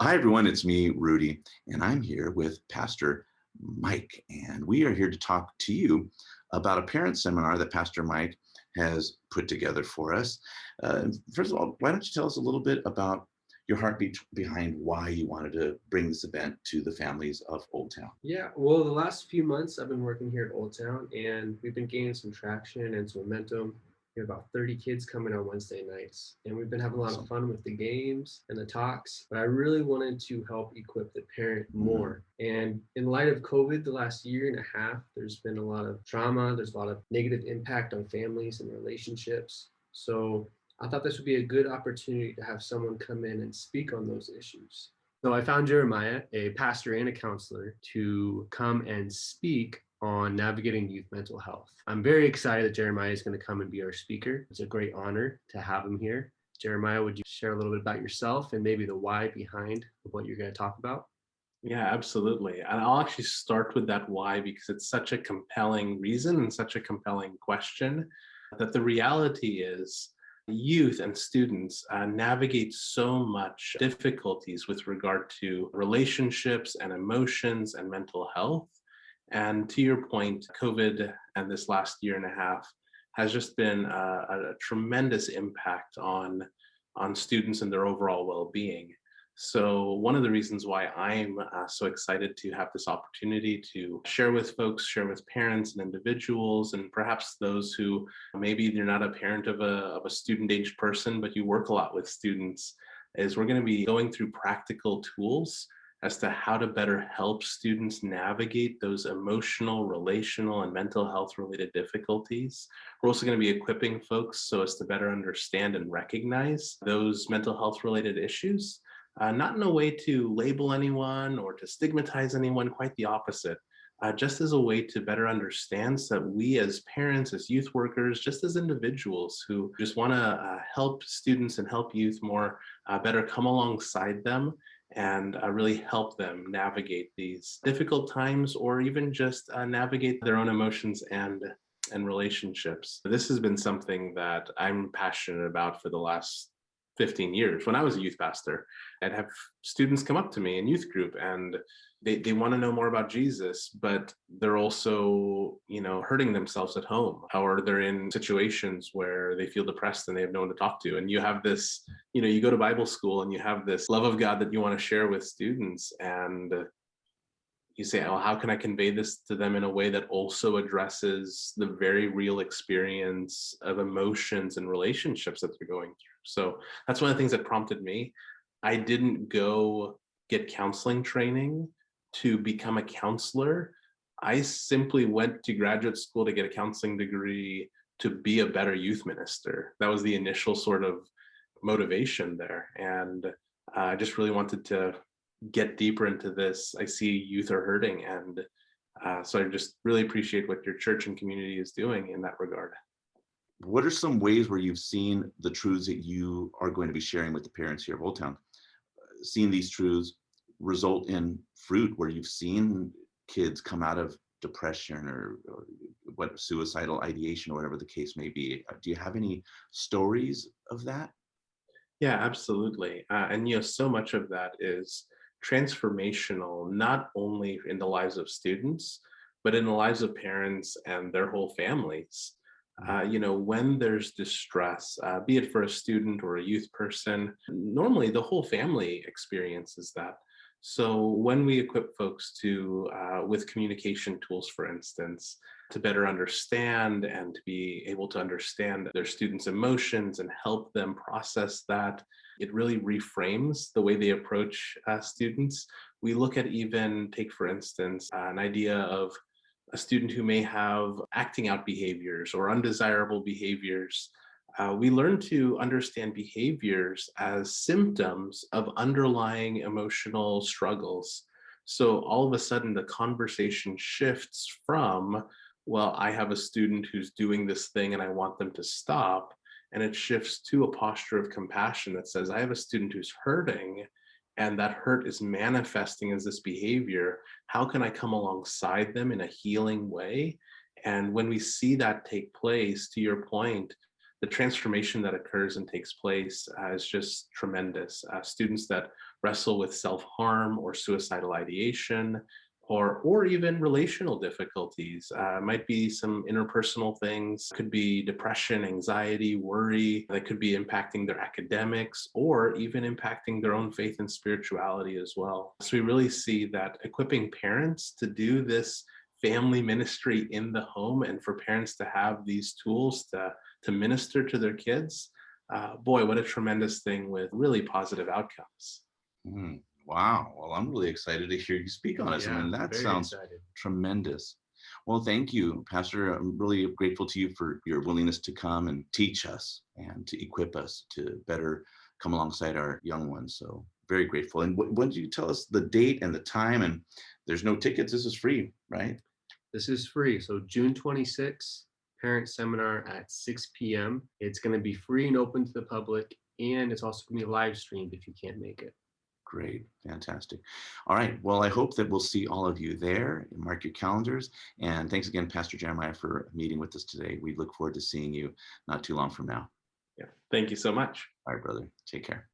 Hi, everyone. It's me, Rudy, and I'm here with Pastor Mike. And we are here to talk to you about a parent seminar that Pastor Mike has put together for us. First of all, why don't you tell us a little bit about your heartbeat behind why you wanted to bring this event to the families of Old Town? Yeah, well, the last few months I've been working here at Old Town, and we've been gaining some traction and some momentum. We have about 30 kids coming on Wednesday nights, and we've been having a lot of Awesome. fun with the games and the talks. But I really wanted to help equip the parent Mhm. more. And in light of COVID, the last year and a half, there's been a lot of trauma, there's a lot of negative impact on families and relationships. So I thought this would be a good opportunity to have someone come in and speak on those issues. So I found Jeremiah, a pastor and a counselor, to come and speak on navigating youth mental health. I'm very excited that Jeremiah is going to come and be our speaker. It's a great honor to have him here. Jeremiah, would you share a little bit about yourself and maybe the why behind what you're going to talk about? Yeah, absolutely. And I'll actually start with that why because it's such a compelling reason and such a compelling question that the reality is youth and students navigate so much difficulties with regard to relationships and emotions and mental health. And to your point, COVID and this last year and a half has just been a tremendous impact on students and their overall well-being. So one of the reasons why I'm so excited to have this opportunity to share with folks, share with parents and individuals, and perhaps those who maybe you're not a parent of a student-age person, but you work a lot with students, is we're going to be going through practical tools as to how to better help students navigate those emotional, relational, and mental health related difficulties. We're also going to be equipping folks so as to better understand and recognize those mental health related issues, not in a way to label anyone or to stigmatize anyone, quite the opposite. Just as a way to better understand so that we as parents, as youth workers, just as individuals who just want to help students and help youth more, better come alongside them and really help them navigate these difficult times or even just navigate their own emotions and relationships. This has been something that I'm passionate about for the last 15 years. When I was a youth pastor, I'd have students come up to me in youth group and they want to know more about Jesus, but they're also, hurting themselves at home, or they're in situations where they feel depressed and they have no one to talk to. And you have this, you go to Bible school and you have this love of God that you want to share with students. And you say, oh, how can I convey this to them in a way that also addresses the very real experience of emotions and relationships that they're going through? So that's one of the things that prompted me. I didn't go get counseling training to become a counselor. I simply went to graduate school to get a counseling degree to be a better youth minister. That was the initial sort of motivation there. And I just really wanted to get deeper into this. I see youth are hurting, and so I just really appreciate what your church and community is doing in that regard. What are some ways where you've seen the truths that you are going to be sharing with the parents here of Old Town, seen these truths result in fruit where you've seen kids come out of depression or what suicidal ideation or whatever the case may be? Do you have any stories of that? Yeah, absolutely. And so much of that is transformational, not only in the lives of students, but in the lives of parents and their whole families. When there's distress, be it for a student or a youth person, normally the whole family experiences that. So when we equip folks with communication tools, for instance, to better understand and to be able to understand their students' emotions and help them process that, it really reframes the way they approach students. We look at take for instance, an idea of a student who may have acting out behaviors or undesirable behaviors. We learn to understand behaviors as symptoms of underlying emotional struggles. So all of a sudden, the conversation shifts from, well, I have a student who's doing this thing and I want them to stop. And it shifts to a posture of compassion that says, I have a student who's hurting and that hurt is manifesting as this behavior. How can I come alongside them in a healing way? And when we see that take place, to your point, the transformation that occurs and takes place is just tremendous. Students that wrestle with self-harm or suicidal ideation, or even relational difficulties. Might be some interpersonal things, could be depression, anxiety, worry that could be impacting their academics or even impacting their own faith and spirituality as well. So we really see that equipping parents to do this family ministry in the home and for parents to have these tools to minister to their kids, boy, what a tremendous thing with really positive outcomes. Mm, wow. Well, I'm really excited to hear you speak on it. I Yeah, mean, that very sounds excited. tremendous. Well, thank you, Pastor. I'm really grateful to you for your willingness to come and teach us and to equip us to better come alongside our young ones. So very grateful. And when did you tell us the date and the time? And there's no tickets. This is free, right? This is free. So June 26th, parent seminar at 6 p.m. It's going to be free and open to the public, and it's also going to be live streamed if you can't make it. Great. Fantastic. All right. Well, I hope that we'll see all of you there. Mark your calendars. And thanks again, Pastor Jeremiah, for meeting with us today. We look forward to seeing you not too long from now. Yeah, thank you so much. All right, brother. Take care.